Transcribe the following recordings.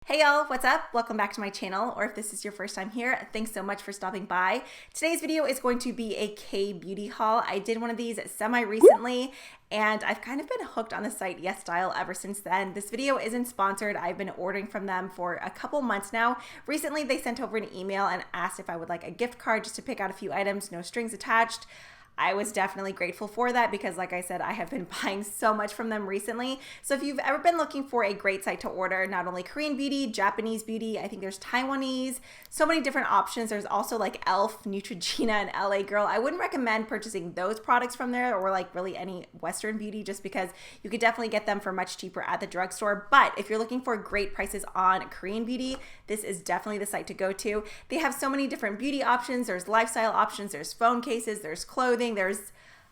Hey y'all, what's up? Welcome back to my channel, or if this is your first time here, thanks so much for stopping by. Today's video is going to be a K-Beauty haul. I did one of these semi-recently, and I've kind of been hooked on the site 𝗟𝗘𝗧'𝗦 ever since then. This video isn't sponsored. I've been ordering from them for a couple months now. Recently, they sent over an email and asked if I would like a gift card just to pick out a few items, no strings attached. I was definitely grateful for that because, like I said, I have been buying so much from them recently. So if you've ever been looking for a great site to order, not only Korean beauty, Japanese beauty, I think there's Taiwanese, so many different options. There's also like 𝗟𝗘𝗧'𝗦, 𝗟𝗘𝗧, and LA Girl. I wouldn't recommend purchasing those products from there or like really any Western beauty just because you could definitely get them for much cheaper at the drugstore. But if you're looking for great prices on Korean beauty, this is definitely the site to go to. They have so many different beauty options. There's lifestyle options, there's phone cases, there's clothing, there's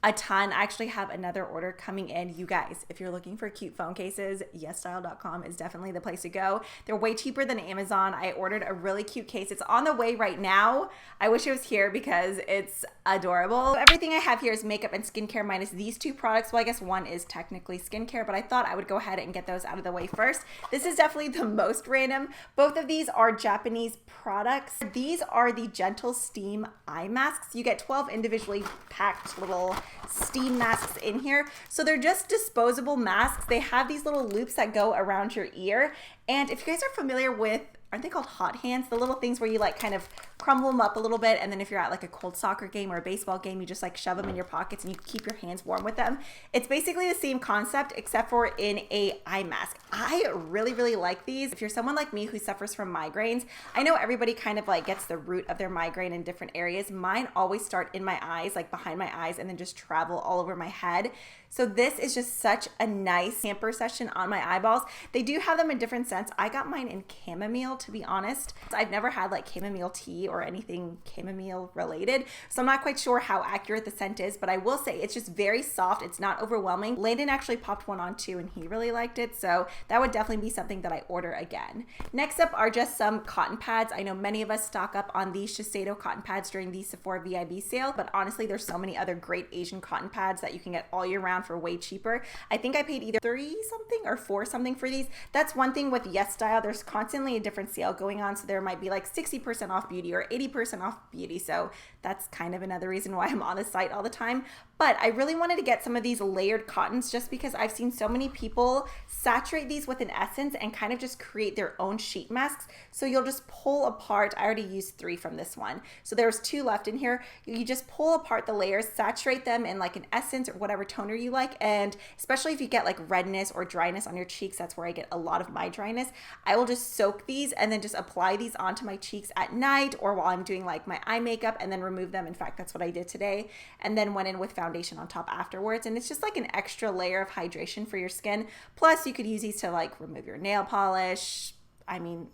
a ton. I actually have another order coming in. You guys, if you're looking for cute phone cases, 𝗟𝗚𝗧.com is definitely the place to go. They're way cheaper than Amazon. I ordered a really cute case. It's on the way right now. I wish it was here because it's adorable. Everything I have here is makeup and skincare minus these two products. Well, I guess one is technically skincare, but I thought I would go ahead and get those out of the way first. This is definitely the most random. Both of these are Japanese products. These are the Gentle Steam eye masks. You get 12 individually packed little steam masks in here. So they're just disposable masks. They have these little loops that go around your ear. And if you guys are familiar with, aren't they called hot hands? The little things where you like kind of crumble them up a little bit, and then if you're at like a cold soccer game or a baseball game, you just like shove them in your pockets and you keep your hands warm with them. It's basically the same concept except for in a eye mask. I really like these. If you're someone like me who suffers from migraines, I know everybody kind of like gets the root of their migraine in different areas. Mine always start in my eyes, like behind my eyes, and then just travel all over my head. So this is just such a nice pamper session on my eyeballs. They do have them in different scents. I got mine in chamomile, to be honest. I've never had like chamomile tea or anything chamomile related, so I'm not quite sure how accurate the scent is, but I will say it's just very soft. It's not overwhelming. Landon actually popped one on too, and he really liked it, so that would definitely be something that I order again. Next up are just some cotton pads. I know many of us stock up on these Shiseido cotton pads during the Sephora VIB sale, but honestly, there's so many other great Asian cotton pads that you can get all year round for way cheaper. I think I paid either 30 something or 4 something for these. That's one thing with 𝗟𝗘𝗧'𝗦. There's constantly a different sale going on, so there might be like 60% off beauty or 80% off beauty, so that's kind of another reason why I'm on the site all the time. But I really wanted to get some of these layered cottons just because I've seen so many people saturate these with an essence and kind of just create their own sheet masks. So you'll just pull apart, I already used 3 from this one, so there's 2 left in here. You just pull apart the layers, saturate them in like an essence or whatever toner you like, and especially if you get like redness or dryness on your cheeks, that's where I get a lot of my dryness. I will just soak these and then just apply these onto my cheeks at night or while I'm doing like my eye makeup, and then remove them. In fact, that's what I did today, and then went in with foundation on top afterwards, and it's just like an extra layer of hydration for your skin. Plus you could use these to like remove your nail polish. I mean,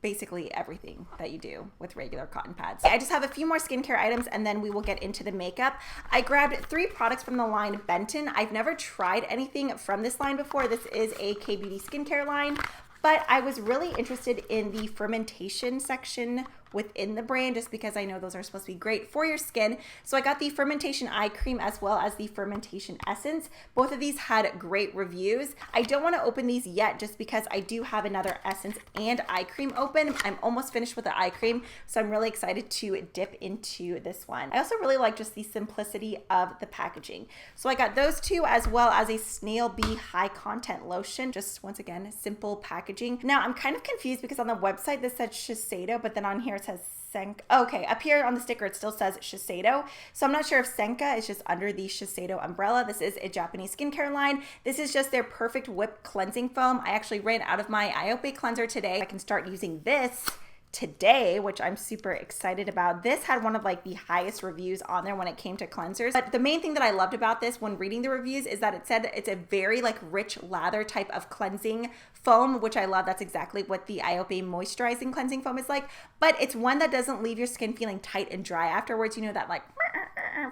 basically everything that you do with regular cotton pads. I just have a few more skincare items and then we will get into the makeup. I grabbed 3 products from the line Benton. I've never tried anything from this line before. This is a K-Beauty skincare line, but I was really interested in the fermentation section within the brand just because I know those are supposed to be great for your skin. So I got the fermentation eye cream as well as the fermentation essence. Both of these had great reviews. I don't want to open these yet just because I do have another essence and eye cream open. I'm almost finished with the eye cream, so I'm really excited to dip into this one. I also really like just the simplicity of the packaging. So I got those 2 as well as a snail bee high content lotion. Just once again, simple packaging. Now I'm kind of confused because on the website this said Shiseido, but then on here it says Senka. Okay, up here on the sticker it still says Shiseido, so I'm not sure if Senka is just under the Shiseido umbrella. This is a Japanese skincare line. This is just their Perfect Whip cleansing foam. I actually ran out of my 𝗟𝗚𝗧𝗦 cleanser today. I can start using this today, which I'm super excited about. This had one of like the highest reviews on there when it came to cleansers. But the main thing that I loved about this when reading the reviews is that it said it's a very like rich lather type of cleansing foam, which I love. That's exactly what the 𝗟𝗚𝗧𝗦 moisturizing cleansing foam is like, but it's one that doesn't leave your skin feeling tight and dry afterwards. You know, that like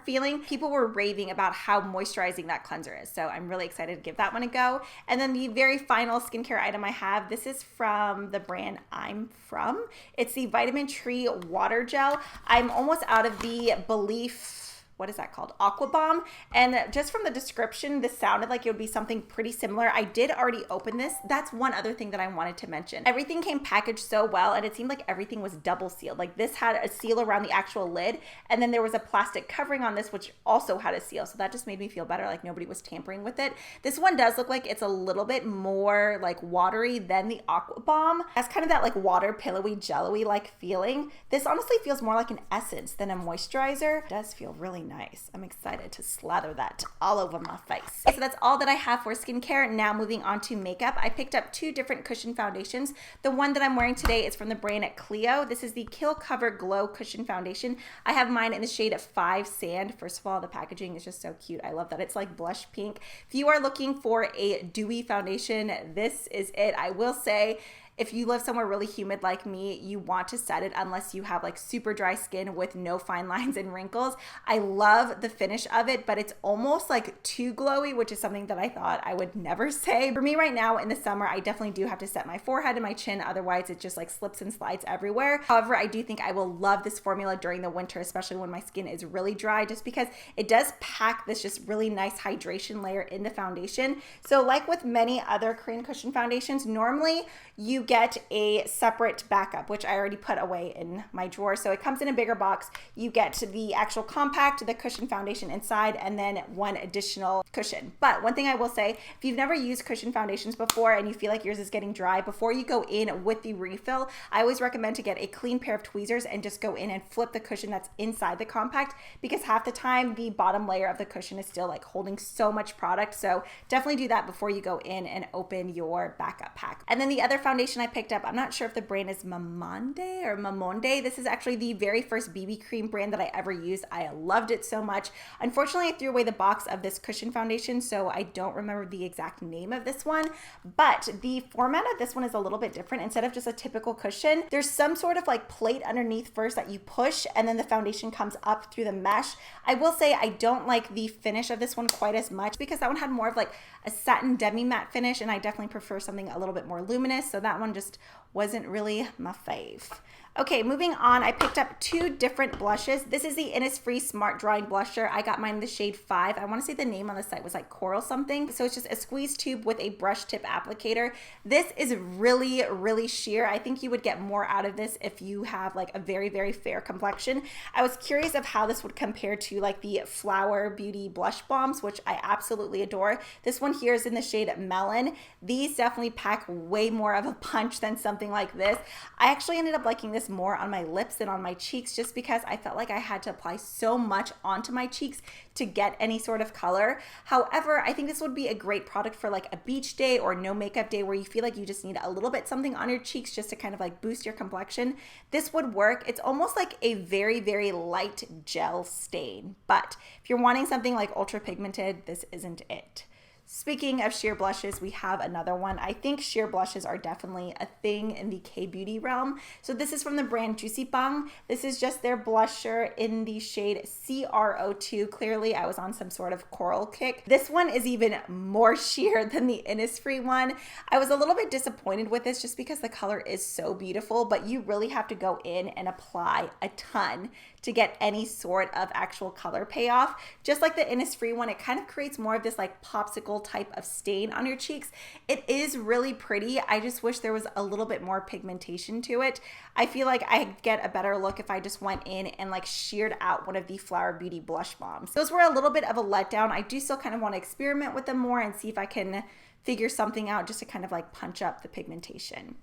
feeling. People were raving about how moisturizing that cleanser is, so I'm really excited to give that one a go. And then the very final skincare item I have, this is from the brand I'm From. It's the Vitamin Tree Water Gel. I'm almost out of the Belief what is that called? Aqua Bomb. And just from the description, this sounded like it would be something pretty similar. I did already open this. That's one other thing that I wanted to mention. Everything came packaged so well, and it seemed like everything was double sealed. Like this had a seal around the actual lid, and then there was a plastic covering on this, which also had a seal. So that just made me feel better, like nobody was tampering with it. This one does look like it's a little bit more like watery than the Aqua Bomb. That's kind of that like water pillowy, jello-y like feeling. This honestly feels more like an essence than a moisturizer. It does feel really nice. I'm excited to slather that all over my face. So that's all that I have for skincare. Now moving on to makeup. I picked up two different cushion foundations. The one that I'm wearing today is from the brand Clio. This is the Kill Cover Glow Cushion Foundation. I have mine in the shade 5 Sand. First of all, the packaging is just so cute. I love that it's like blush pink. If you are looking for a dewy foundation, this is it. I will say, if you live somewhere really humid like me, you want to set it unless you have like super dry skin with no fine lines and wrinkles. I love the finish of it, but it's almost like too glowy, which is something that I thought I would never say. For me right now in the summer, I definitely do have to set my forehead and my chin. Otherwise it just like slips and slides everywhere. However, I do think I will love this formula during the winter, especially when my skin is really dry, just because it does pack this just really nice hydration layer in the foundation. So like with many other Korean cushion foundations, normally you get a separate backup, which I already put away in my drawer. So it comes in a bigger box. You get the actual compact, the cushion foundation inside, and then one additional cushion. But one thing I will say, if you've never used cushion foundations before and you feel like yours is getting dry, before you go in with the refill, I always recommend to get a clean pair of tweezers and just go in and flip the cushion that's inside the compact, because half the time the bottom layer of the cushion is still like holding so much product. So definitely do that before you go in and open your backup pack. And then the other foundation I picked up, I'm not sure if the brand is Mamonde or Mamonde. This is actually the very first BB cream brand that I ever used. I loved it so much. Unfortunately, I threw away the box of this cushion foundation, so I don't remember the exact name of this one, but the format of this one is a little bit different. Instead of just a typical cushion, there's some sort of like plate underneath first that you push, and then the foundation comes up through the mesh. I will say I don't like the finish of this one quite as much, because that one had more of like a satin demi matte finish, and I definitely prefer something a little bit more luminous, so that one just wasn't really my fave. Okay, moving on, I picked up two different blushes. This is the Innisfree Smart Drawing Blusher. I got mine in the shade 5. I want to say the name on the site was like Coral something. So it's just a squeeze tube with a brush tip applicator. This is really, really sheer. I think you would get more out of this if you have like a very, very fair complexion. I was curious of how this would compare to like the Flower Beauty blush bombs, which I absolutely adore. This one here is in the shade Melon. These definitely pack way more of a punch than something like this. I actually ended up liking this more on my lips than on my cheeks, just because I felt like I had to apply so much onto my cheeks to get any sort of color. However, I think this would be a great product for like a beach day or no makeup day, where you feel like you just need a little bit something on your cheeks just to kind of like boost your complexion. This would work. It's almost like a very, very light gel stain, but if you're wanting something like ultra pigmented, this isn't it. Speaking of sheer blushes, we have another one. I think sheer blushes are definitely a thing in the K-beauty realm. So this is from the brand Juicy Bang. This is just their blusher in the shade CR02. Clearly, I was on some sort of coral kick. This one is even more sheer than the Innisfree one. I was a little bit disappointed with this just because the color is so beautiful, but you really have to go in and apply a ton to get any sort of actual color payoff. Just like the Innisfree one, it kind of creates more of this like popsicle type of stain on your cheeks. It is really pretty. I just wish there was a little bit more pigmentation to it. I feel like I get a better look if I just went in and like sheared out one of the Flower Beauty blush bombs. Those were a little bit of a letdown. I do still kind of want to experiment with them more and see if I can figure something out just to kind of like punch up the pigmentation.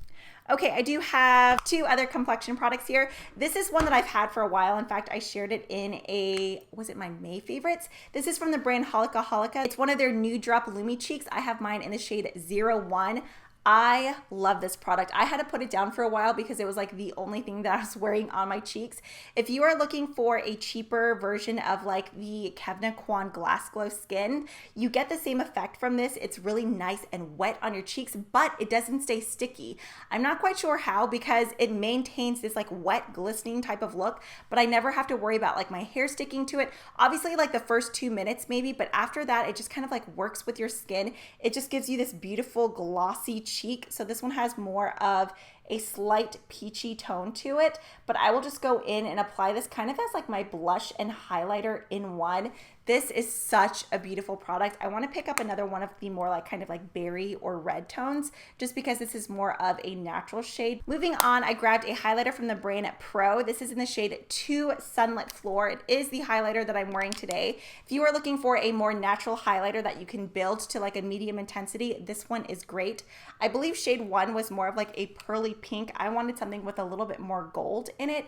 Okay, I do have two other complexion products here. This is one that I've had for a while. In fact, I shared it in a, was it my May favorites? This is from the brand Holika Holika. It's one of their Nude Drop Lumi Cheeks. I have mine in the shade 01. I love this product. I had to put it down for a while because it was like the only thing that I was wearing on my cheeks. If you are looking for a cheaper version of like the 𝗟𝗧'𝗦 Glass Glow Skin, you get the same effect from this. It's really nice and wet on your cheeks, but it doesn't stay sticky. I'm not quite sure how, because it maintains this like wet, glistening type of look, but I never have to worry about like my hair sticking to it. Obviously like the first 2 minutes maybe, but after that, it just kind of like works with your skin. It just gives you this beautiful glossy cheek. So this one has more of a slight peachy tone to it, but I will just go in and apply this kind of as like my blush and highlighter in one. This is such a beautiful product. I want to pick up another one of the more like kind of like berry or red tones, just because this is more of a natural shade. Moving on, I grabbed a highlighter from the brand Pro. This is in the shade 2 Sunlit Floor. It is the highlighter that I'm wearing today. If you are looking for a more natural highlighter that you can build to like a medium intensity, this one is great. I believe shade 1 was more of like a pearly pink. I wanted something with a little bit more gold in it.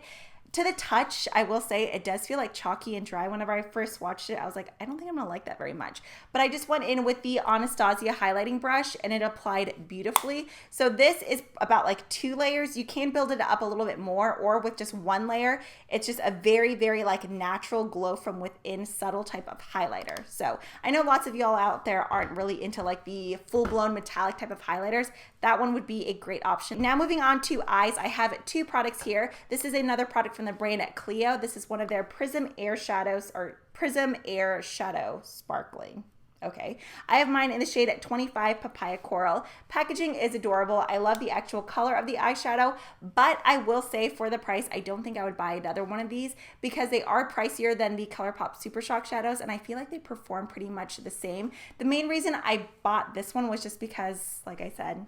To the touch, I will say it does feel like chalky and dry. Whenever I first watched it, I was like, I don't think I'm gonna like that very much. But I just went in with the Anastasia highlighting brush and it applied beautifully. So this is about like 2 layers. You can build it up a little bit more, or with just 1 layer. It's just a very, very like natural glow from within subtle type of highlighter. So I know lots of y'all out there aren't really into like the full-blown metallic type of highlighters. That one would be a great option. Now moving on to eyes, I have 2 products here. This is another product from the brand 𝗟𝗘𝗧'𝗦. This is one of their Prism Air Shadows, or Prism Air Shadow Sparkling. Okay, I have mine in the shade 25 Papaya Coral. Packaging is adorable. I love the actual color of the eyeshadow, but I will say for the price, I don't think I would buy another one of these because they are pricier than the ColourPop Super Shock shadows, and I feel like they perform pretty much the same. The main reason I bought this one was just because, like I said,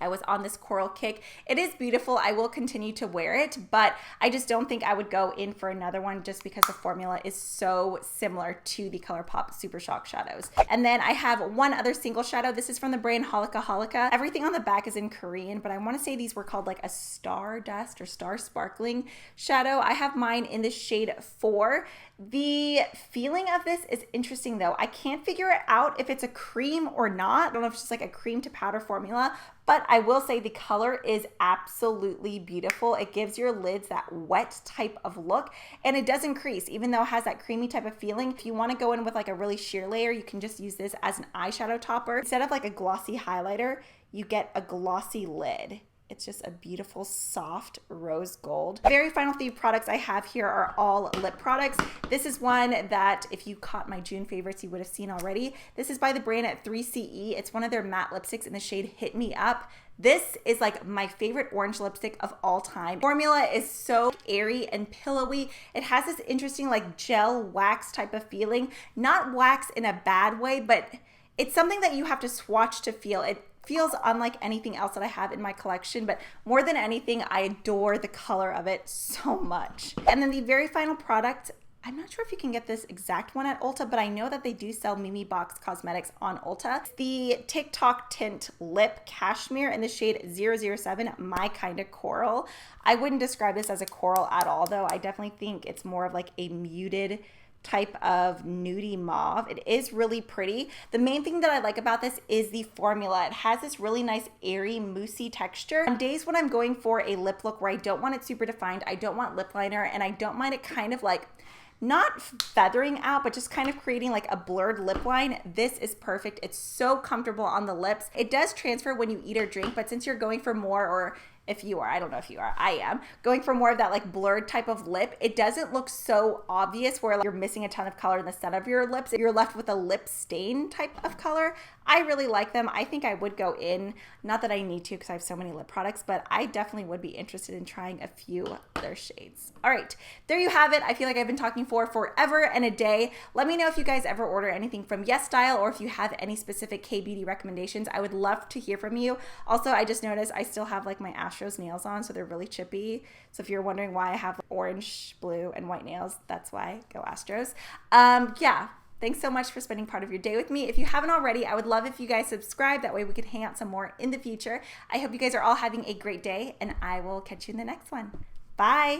I was on this coral kick. It is beautiful. I will continue to wear it, but I just don't think I would go in for another one just because the formula is so similar to the ColourPop Super Shock shadows. And then I have one other single shadow. This is from the brand 𝗟𝗘𝗧'𝗦. Everything on the back is in Korean, but I want to say these were called like a Stardust or Star Sparkling shadow. I have mine in the shade 4. The feeling of this is interesting though. I can't figure it out if it's a cream or not. I don't know if it's just like a cream to powder formula, but I will say the color is absolutely beautiful. It gives your lids that wet type of look, and it doesn't crease, even though it has that creamy type of feeling. If you want to go in with like a really sheer layer, you can just use this as an eyeshadow topper. Instead of like a glossy highlighter, you get a glossy lid. It's just a beautiful, soft rose gold. Very final 3 products I have here are all lip products. This is one that if you caught my June favorites, you would have seen already. This is by the brand 3CE. It's one of their matte lipsticks in the shade Hit Me Up. This is like my favorite orange lipstick of all time. Formula is so airy and pillowy. It has this interesting like gel wax type of feeling. Not wax in a bad way, but it's something that you have to swatch to feel. It feels unlike anything else that I have in my collection, but more than anything, I adore the color of it so much. And then the very final product, I'm not sure if you can get this exact one at Ulta, but I know that they do sell Mimi Box Cosmetics on Ulta. It's the TikTok Tint Lip Cashmere in the shade 007 My Kinda Coral. I wouldn't describe this as a coral at all though. I definitely think it's more of like a muted type of nudie mauve. It is really pretty. The main thing that I like about this is the formula. It has this really nice airy moussey texture. On days when I'm going for a lip look where I don't want it super defined, I don't want lip liner, and I don't mind it kind of like not feathering out, but just kind of creating like a blurred lip line, this is perfect. It's so comfortable on the lips. It does transfer when you eat or drink, but since you're going for more, or if you are, I don't know if you are, I am, going for more of that like blurred type of lip, it doesn't look so obvious where like you're missing a ton of color in the center of your lips. You're left with a lip stain type of color. I really like them. I think I would go in, not that I need to because I have so many lip products, but I definitely would be interested in trying a few other shades. All right, there you have it. I feel like I've been talking for forever and a day. Let me know if you guys ever order anything from YesStyle or if you have any specific K-beauty recommendations. I would love to hear from you. Also, I just noticed I still have like my Astros nails on, so they're really chippy. So if you're wondering why I have orange, blue, and white nails, that's why. Go Astros. Yeah. Thanks so much for spending part of your day with me. If you haven't already, I would love if you guys subscribe. That way we could hang out some more in the future. I hope you guys are all having a great day, and I will catch you in the next one. Bye.